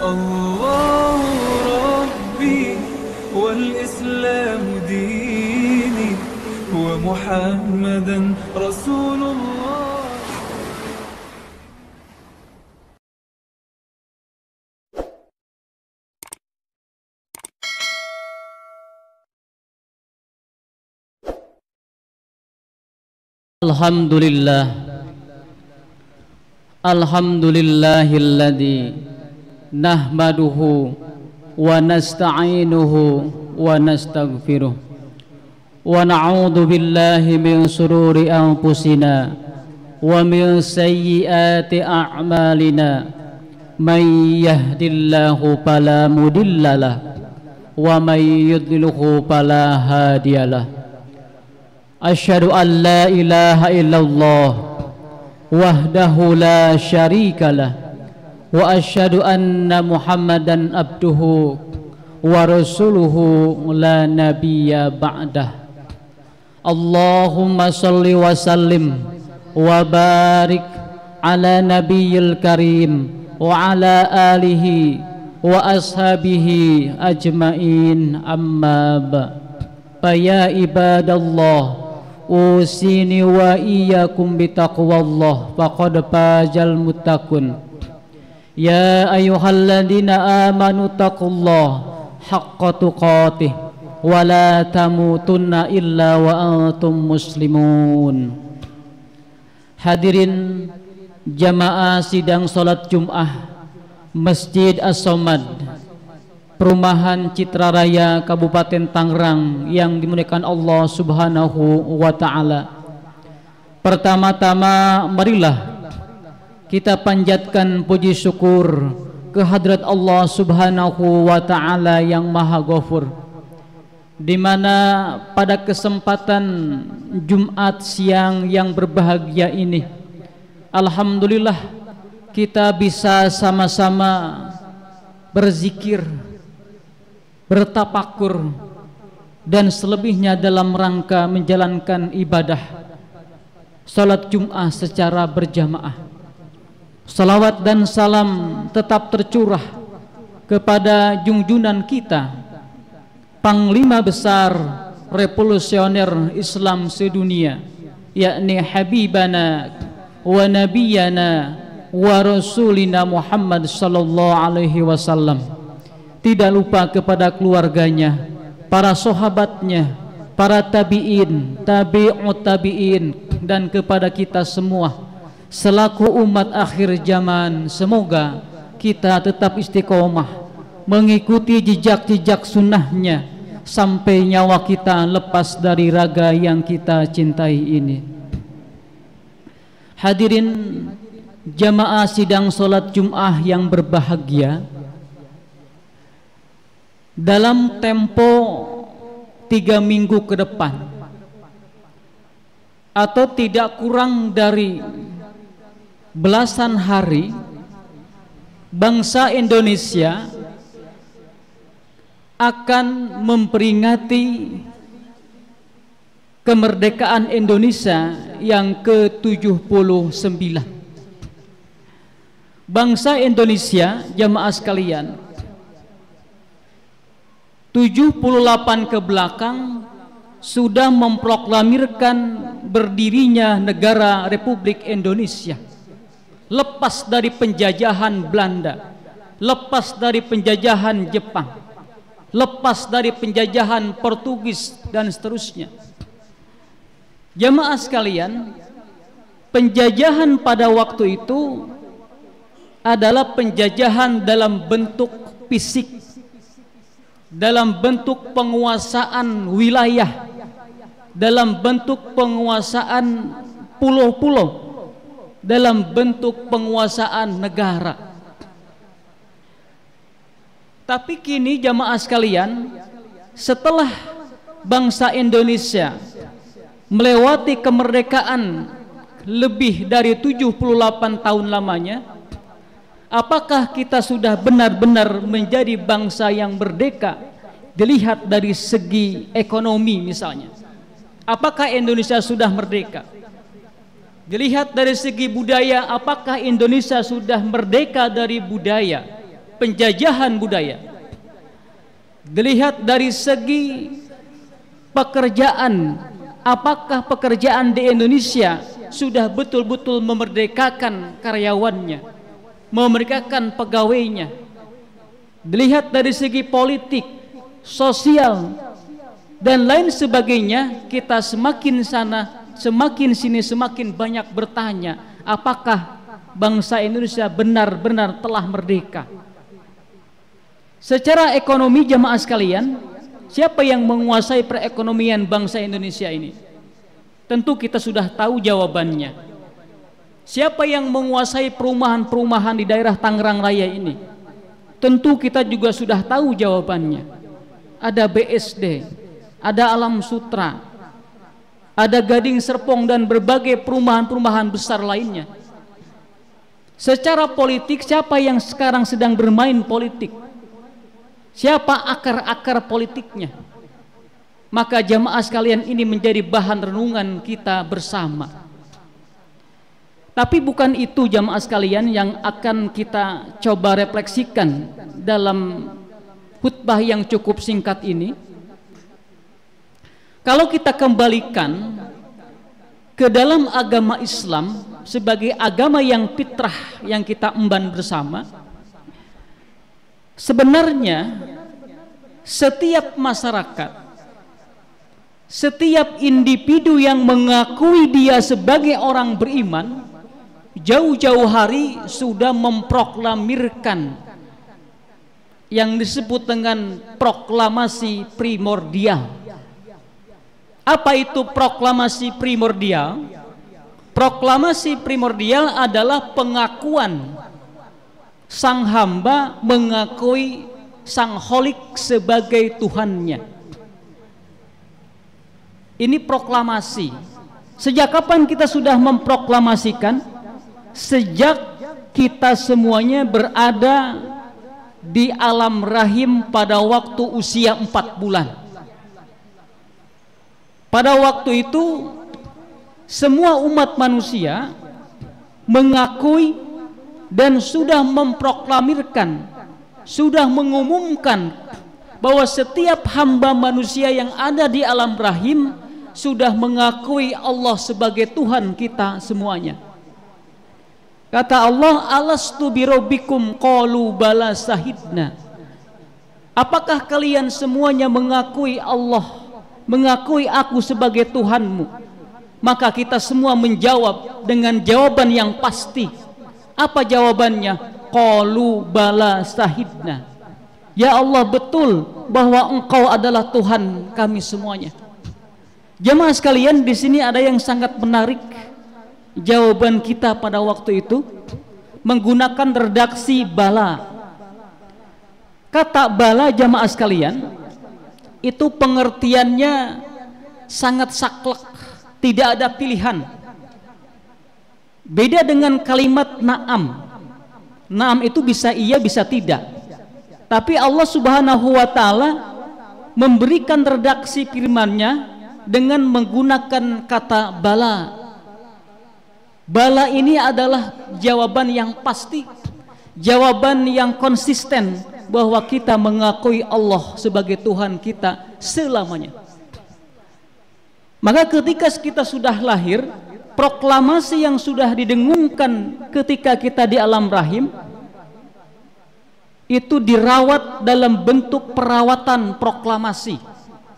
الله ربي والإسلام ديني ومحمدا رسول الله. Alhamdulillah, alhamdulillahilladzi nahmaduhu wa nasta'inuhu wa nastaghfiruh wa na'udzu billahi min sururi anfusina wa min sayyiati a'malina. May yahdillahu fala mudhillalah wa may yudlilhu fala hadiyalah. Asyhadu an la ilaha illallah wahdahu la syarikalah wa asyhadu anna Muhammadan abduhu wa rasuluhu la nabiyya ba'dah. Allahumma salli wa sallim wa barik ala nabiyyil karim wa ala alihi wa ashabihi ajmain, amma ba'. Ya ibadallah, usini wa iyyakum bitaqwallah faqad fazal muttaqun. Ya ayyuhalladzina amanu taqullaha haqqa tuqatih wa la tamutunna illa wa antum muslimun. Hadirin jamaah sidang salat Jumat Masjid As-Somad, Perumahan Citra Raya, Kabupaten Tangerang, yang dimuliakan Allah Subhanahu wa ta'ala. Pertama-tama marilah kita panjatkan puji syukur kehadrat Allah Subhanahu wa ta'ala yang Maha Ghafur, di mana pada kesempatan Jumat siang yang berbahagia ini, alhamdulillah kita bisa sama-sama berzikir, bertafakur, dan selebihnya dalam rangka menjalankan ibadah salat Jumat secara berjamaah. Salawat dan salam tetap tercurah kepada junjungan kita, Panglima Besar Revolusioner Islam sedunia, yakni Habibana wa Nabiyana wa Rasulina Muhammad sallallahu alaihi wasallam. Tidak lupa kepada keluarganya, para sahabatnya, para tabi'in, tabi'ut tabi'in, dan kepada kita semua selaku umat akhir zaman. Semoga kita tetap istiqomah mengikuti jejak-jejak sunnahnya sampai nyawa kita lepas dari raga yang kita cintai ini. Hadirin jamaah sidang salat Jumat yang berbahagia, dalam tempo 3 minggu ke depan atau tidak kurang dari belasan hari, bangsa Indonesia akan memperingati kemerdekaan Indonesia yang ke-79. Bangsa Indonesia, jamaah sekalian, 78 ke belakang sudah memproklamirkan berdirinya negara Republik Indonesia, lepas dari penjajahan Belanda, lepas dari penjajahan Jepang, lepas dari penjajahan Portugis, dan seterusnya. Jamaah sekalian, penjajahan pada waktu itu adalah penjajahan dalam bentuk fisik, dalam bentuk penguasaan wilayah, dalam bentuk penguasaan pulau-pulau, dalam bentuk penguasaan negara. Tapi kini jamaah sekalian, setelah bangsa Indonesia melewati kemerdekaan lebih dari 78 tahun lamanya, apakah kita sudah benar-benar menjadi bangsa yang merdeka? Dilihat dari segi ekonomi misalnya, apakah Indonesia sudah merdeka? Dilihat dari segi budaya, apakah Indonesia sudah merdeka dari budaya? penjajahan budaya. Dilihat dari segi pekerjaan, apakah pekerjaan di Indonesia sudah betul-betul memerdekakan karyawannya, memerdekakan pegawainya. Dilihat dari segi politik, sosial, dan lain sebagainya, kita semakin sana, semakin sini, semakin banyak bertanya, apakah bangsa Indonesia benar-benar telah merdeka? Secara ekonomi jamaah sekalian, siapa yang menguasai perekonomian bangsa Indonesia ini? Tentu kita sudah tahu jawabannya. Siapa yang menguasai perumahan-perumahan di daerah Tangerang Raya ini? Tentu kita juga sudah tahu jawabannya. Ada BSD, ada Alam Sutra, ada Gading Serpong, dan berbagai perumahan-perumahan besar lainnya. Secara politik, siapa yang sekarang sedang bermain politik? Siapa akar-akar politiknya? Maka jamaah sekalian, ini menjadi bahan renungan kita bersama. Tapi bukan itu jamaah sekalian yang akan kita coba refleksikan dalam khutbah yang cukup singkat ini. Kalau kita kembalikan ke dalam agama Islam sebagai agama yang fitrah yang kita emban bersama, sebenarnya setiap masyarakat, setiap individu yang mengakui dia sebagai orang beriman, jauh-jauh hari sudah memproklamirkan yang disebut dengan proklamasi primordial. Apa itu proklamasi primordial? Proklamasi primordial adalah pengakuan sang hamba mengakui sang Kholik sebagai Tuhannya. Ini proklamasi. Sejak kapan kita sudah memproklamasikan? Sejak kita semuanya berada di alam rahim pada waktu usia 4 bulan. Pada waktu itu semua umat manusia mengakui dan sudah memproklamirkan, sudah mengumumkan bahwa setiap hamba manusia yang ada di alam rahim sudah mengakui Allah sebagai Tuhan kita semuanya. Kata Allah, alastu birabbikum qalu bala sahidna. Apakah kalian semuanya mengakui Allah, mengakui aku sebagai Tuhanmu? Maka kita semua menjawab dengan jawaban yang pasti. Apa jawabannya? Qalu bala sahidna. Ya Allah, betul bahwa Engkau adalah Tuhan kami semuanya. Jemaah sekalian, di sini ada yang sangat menarik. Jawaban kita pada waktu itu menggunakan redaksi bala. Kata bala jemaah sekalian itu pengertiannya sangat saklek, tidak ada pilihan. Beda dengan kalimat na'am. Na'am itu bisa iya, bisa tidak. Tapi Allah Subhanahu wa ta'ala memberikan redaksi firman-Nya dengan menggunakan kata bala. Bala ini adalah jawaban yang pasti, jawaban yang konsisten bahwa kita mengakui Allah sebagai Tuhan kita selamanya. Maka ketika kita sudah lahir, proklamasi yang sudah didengungkan ketika kita di alam rahim itu dirawat dalam bentuk perawatan proklamasi.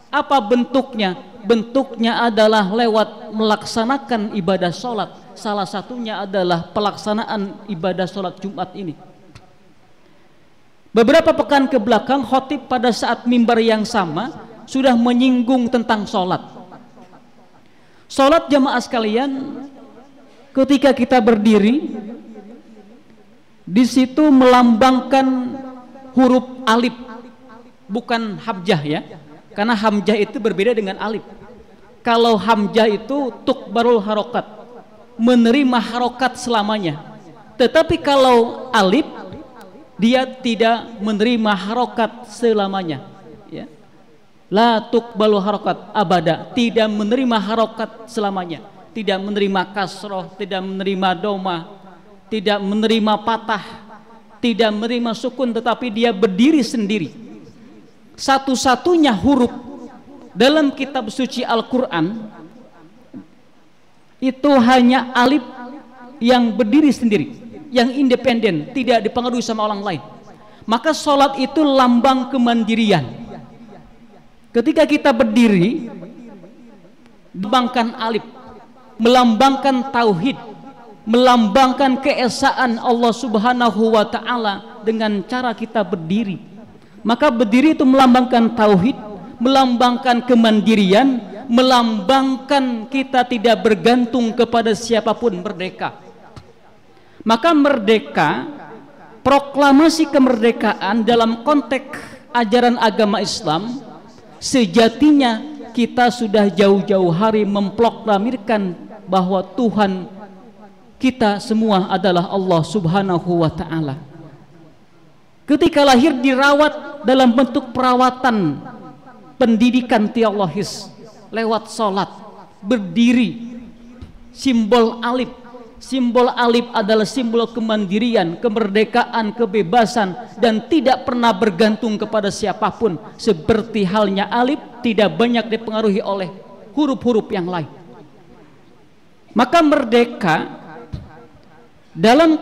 Apa bentuknya? Bentuknya adalah lewat melaksanakan ibadah sholat. Salah satunya adalah pelaksanaan ibadah sholat Jumat ini. Beberapa pekan ke belakang, khotib pada saat mimbar yang sama sudah menyinggung tentang sholat. Sholat jamaah sekalian, ketika kita berdiri, di situ melambangkan huruf alif, bukan hamzah ya, karena hamzah itu berbeda dengan alif. Kalau hamzah itu tukbarul harokat, menerima harokat selamanya. Tetapi kalau alif, dia tidak menerima harokat selamanya ya. La tuqbalu harokat abada, tidak menerima harokat selamanya, tidak menerima kasroh, tidak menerima doma, tidak menerima patah, tidak menerima sukun, tetapi dia berdiri sendiri. Satu-satunya huruf dalam kitab suci Al-Quran itu hanya alif yang berdiri sendiri, yang independen, tidak dipengaruhi sama orang lain. Maka sholat itu lambang kemandirian. Ketika kita berdiri, melambangkan alif, melambangkan tauhid, melambangkan keesaan Allah Subhanahu wa Ta'ala dengan cara kita berdiri. Maka berdiri itu melambangkan tauhid, melambangkan kemandirian, melambangkan kita tidak bergantung kepada siapapun, merdeka. Maka merdeka, proklamasi kemerdekaan dalam konteks ajaran agama Islam, sejatinya kita sudah jauh-jauh hari memproklamirkan bahwa Tuhan kita semua adalah Allah Subhanahu wa Ta'ala. Ketika lahir dirawat dalam bentuk perawatan pendidikan teologis lewat sholat, berdiri, simbol alif. Simbol alif adalah simbol kemandirian, kemerdekaan, kebebasan, dan tidak pernah bergantung kepada siapapun. Seperti halnya alif tidak banyak dipengaruhi oleh huruf-huruf yang lain. Maka merdeka dalam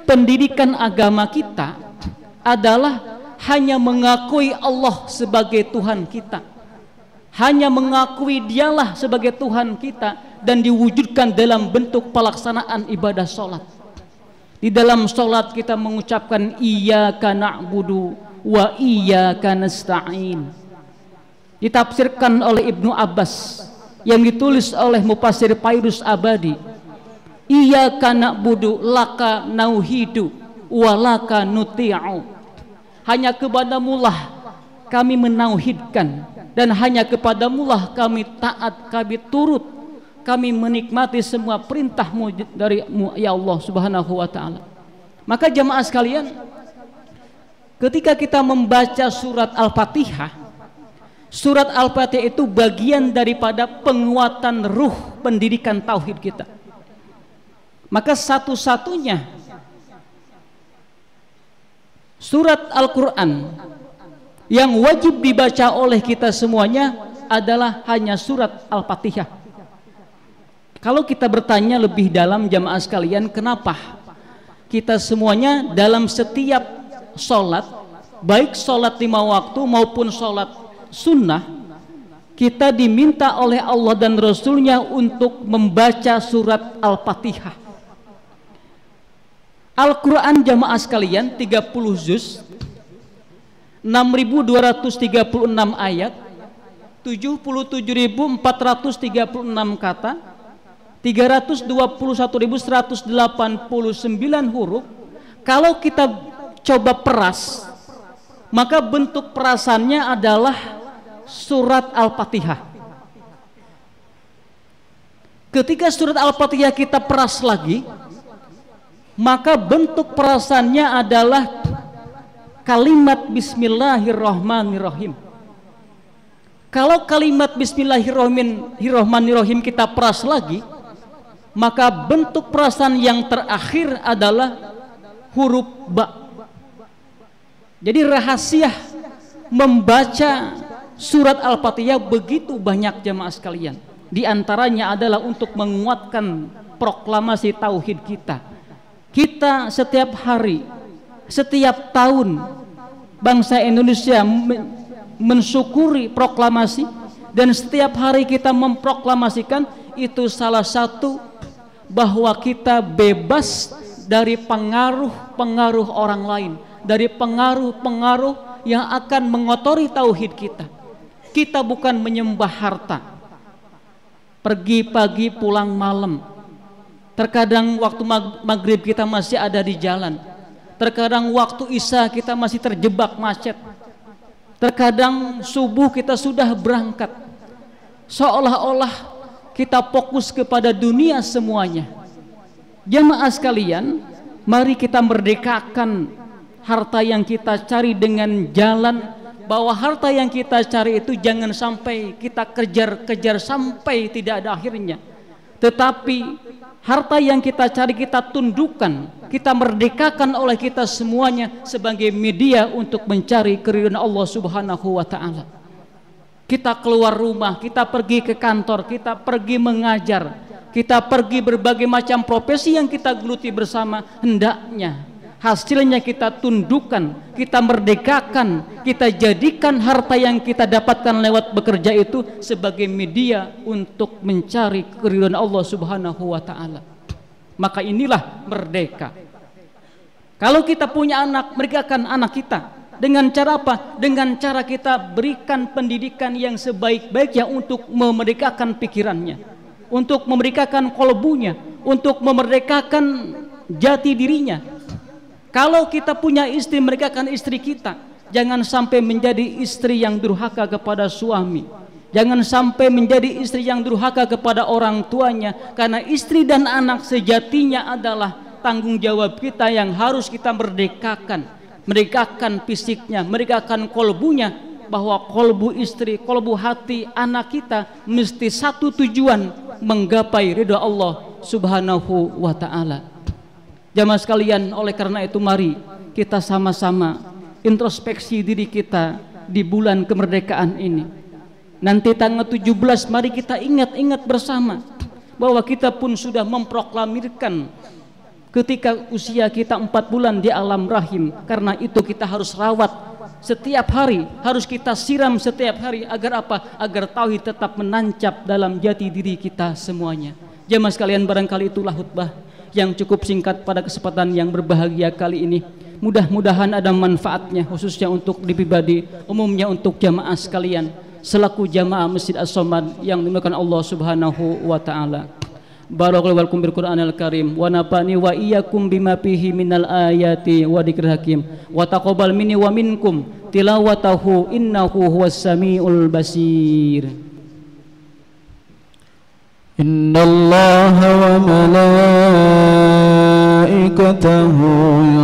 pendidikan agama kita adalah hanya mengakui Allah sebagai Tuhan kita, hanya mengakui Dialah sebagai Tuhan kita, dan diwujudkan dalam bentuk pelaksanaan ibadah sholat. Di dalam sholat kita mengucapkan iyyaka na'budu wa iyyaka nasta'in. Ditafsirkan oleh Ibnu Abbas, yang ditulis oleh Mufassir Fairuz Abadi. Iyyaka na'budu laka nauhidu wa laka nuti'u. Hanya kepadamulah kami menauhidkan, dan hanya kepadamulah kami taat, kami turut, kami menikmati semua perintahmu dari-Mu ya Allah Subhanahu wa Ta'ala. Maka jamaah sekalian, ketika kita membaca surat Al-Fatihah, surat Al-Fatihah itu bagian daripada penguatan ruh pendidikan tauhid kita. Maka satu-satunya surat Al-Quran yang wajib dibaca oleh kita semuanya adalah hanya surat Al-Fatihah. Kalau kita bertanya lebih dalam jamaah sekalian, kenapa kita semuanya dalam setiap sholat, baik sholat 5 waktu maupun sholat sunnah, kita diminta oleh Allah dan Rasulnya untuk membaca surat Al-Fatihah. Al-Quran jamaah sekalian 30 juz, 6.236 ayat, 77.436 kata, 321.189 huruf. Kalau kita coba peras, maka bentuk perasannya adalah surat Al-Fatihah. Ketika surat Al-Fatihah kita peras lagi, maka bentuk perasannya adalah kalimat Bismillahirrahmanirrahim. Kalau kalimat Bismillahirrahmanirrahim kita peras lagi, maka bentuk perasaan yang terakhir adalah huruf ba. Jadi rahasia membaca surat Al-Fatihah begitu banyak jamaah sekalian. Di antaranya adalah untuk menguatkan proklamasi tauhid kita. Kita setiap hari, setiap tahun bangsa Indonesia mensyukuri proklamasi, dan setiap hari kita memproklamasikan itu salah satu bahwa kita bebas dari pengaruh-pengaruh orang lain, dari pengaruh-pengaruh yang akan mengotori tauhid kita. Kita bukan menyembah harta, pergi pagi pulang malam. Terkadang waktu maghrib kita masih ada di jalan, terkadang waktu isya kita masih terjebak macet, terkadang subuh kita sudah berangkat, seolah-olah kita fokus kepada dunia semuanya. Jamaah sekalian, mari kita merdekakan harta yang kita cari dengan jalan bahwa harta yang kita cari itu jangan sampai kita kejar-kejar sampai tidak ada akhirnya, tetapi Harta yang kita cari kita tundukkan, kita merdekakan oleh kita semuanya sebagai media untuk mencari keridhaan Allah Subhanahu wa taala. Kita keluar rumah, kita pergi ke kantor, kita pergi mengajar, kita pergi berbagai macam profesi yang kita geluti bersama, hendaknya hasilnya kita tundukkan, kita merdekakan, kita jadikan harta yang kita dapatkan lewat bekerja itu sebagai media untuk mencari keridhaan Allah Subhanahu wa taala. Maka inilah merdeka. Kalau kita punya anak, merdekakan anak kita. Dengan cara apa? Dengan cara kita berikan pendidikan yang sebaik-baiknya untuk memerdekakan pikirannya, untuk memerdekakan kolbunya, untuk memerdekakan jati dirinya. Kalau kita punya istri, merdekakan istri kita. Jangan sampai menjadi istri yang durhaka kepada suami. Jangan sampai menjadi istri yang durhaka kepada orang tuanya. Karena istri dan anak sejatinya adalah tanggung jawab kita yang harus kita merdekakan. Merdekakan fisiknya, merdekakan kolbunya. Bahwa kolbu istri, kolbu hati anak kita mesti satu tujuan, menggapai ridha Allah Subhanahu wa ta'ala. Jamaah sekalian, oleh karena itu mari kita sama-sama introspeksi diri kita di bulan kemerdekaan ini. Nanti tanggal 17 mari kita ingat-ingat bersama bahwa kita pun sudah memproklamirkan ketika usia kita 4 bulan di alam rahim. Karena itu kita harus rawat setiap hari, harus kita siram setiap hari. Agar apa? Agar tauhid tetap menancap dalam jati diri kita semuanya. Jamaah sekalian, barangkali itulah khutbah yang cukup singkat pada kesempatan yang berbahagia kali ini. Mudah-mudahan ada manfaatnya, khususnya untuk pribadi, umumnya untuk jamaah sekalian selaku jamaah Masjid As-Somad yang dimuliakan Allah Subhanahu wa taala. Barakallahu lakum bil Qur'anil Karim wa nafa'ni wa iyyakum bima fihi minal ayati wa dzikril hakim wa taqabbal minni wa minkum tilawatahu innahu huwas samiul basir. إن الله وملائكته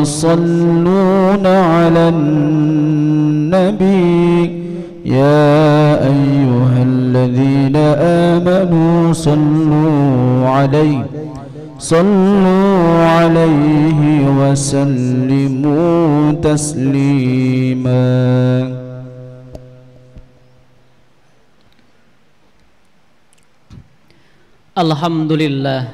يصلون على النبي يا أيها الذين آمنوا صلوا عليه وسلموا تسليما. Alhamdulillah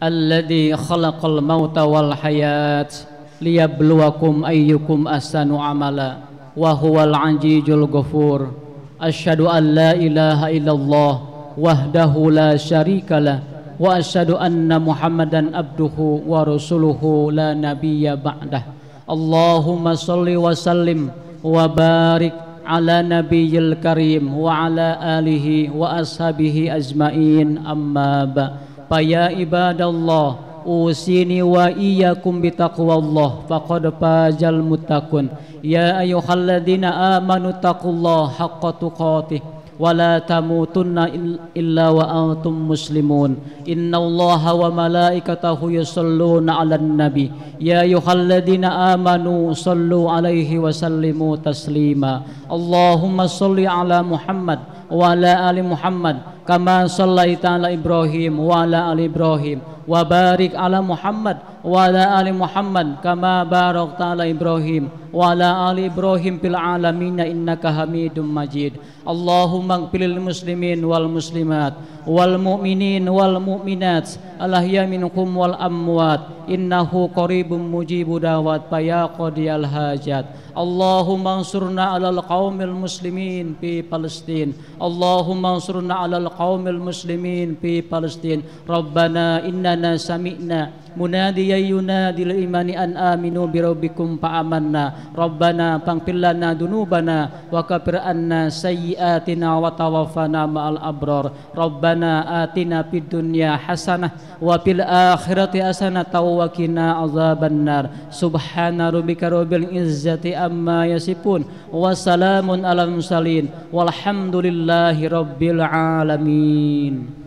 alladzi khalaqal mauta wal hayat liyabluwakum ayyukum ahsanu amala wa huwal azizul ghafur. Asyhadu an la ilaha illallah wahdahu la syarikalah wa asyhadu anna Muhammadan abduhu wa rasuluhu la nabiyya ba'dah. Allahumma shalli wa sallim wa barik ala nabiyil karim wa ala alihi wa ashabihi ajmain, amma ba. Ya ibadallah, usini wa iyyakum bitaqwallah faqad fazal muttaqun. Ya ayyuhalladzina amanu taqullaha haqqa tuqatih wa la tamutunna illa wa antum muslimun. Innallaha wa malaikatahu yusholluna 'alan nabi ya ayyuhalladzina amanu shallu 'alaihi wa sallimu taslima. Allahumma shalli 'ala Muhammad wa ala ali Muhammad kama shallaita 'ala Ibrahim wa ala ali Ibrahim wa barik 'ala Muhammad wa ala ali Muhammad kama barakta 'ala Ibrahim wa ala ali Ibrahim fil alamin innaka Hamidum Majid. Allahumma ighfirlil muslimin wal muslimat wal mu'minin wal mu'minat al-ahya minhum wal amwat innahu qaribun mujibu da'wat ya qadiyal hajat. Allahumma ansurna 'alal qaumil muslimin fi Palestin. Allahumma ansurna 'alal qaumil muslimin fi Palestin. Rabbana innana sami'na munadiyan yunadi lil imani an aminu bi rabbikum fa amanna. Rabbana faghfir lana dunubana wa kaffir anna sayyi'atina wa tawaffana ma'al abrar. Rabbana atina fid dunya hasanah wa fil akhirati hasanah wa qina azabannar. Subhana rabbika rabbil izzati amma yasifun wa salamun alal mursalin walhamdulillahi rabbil alamin.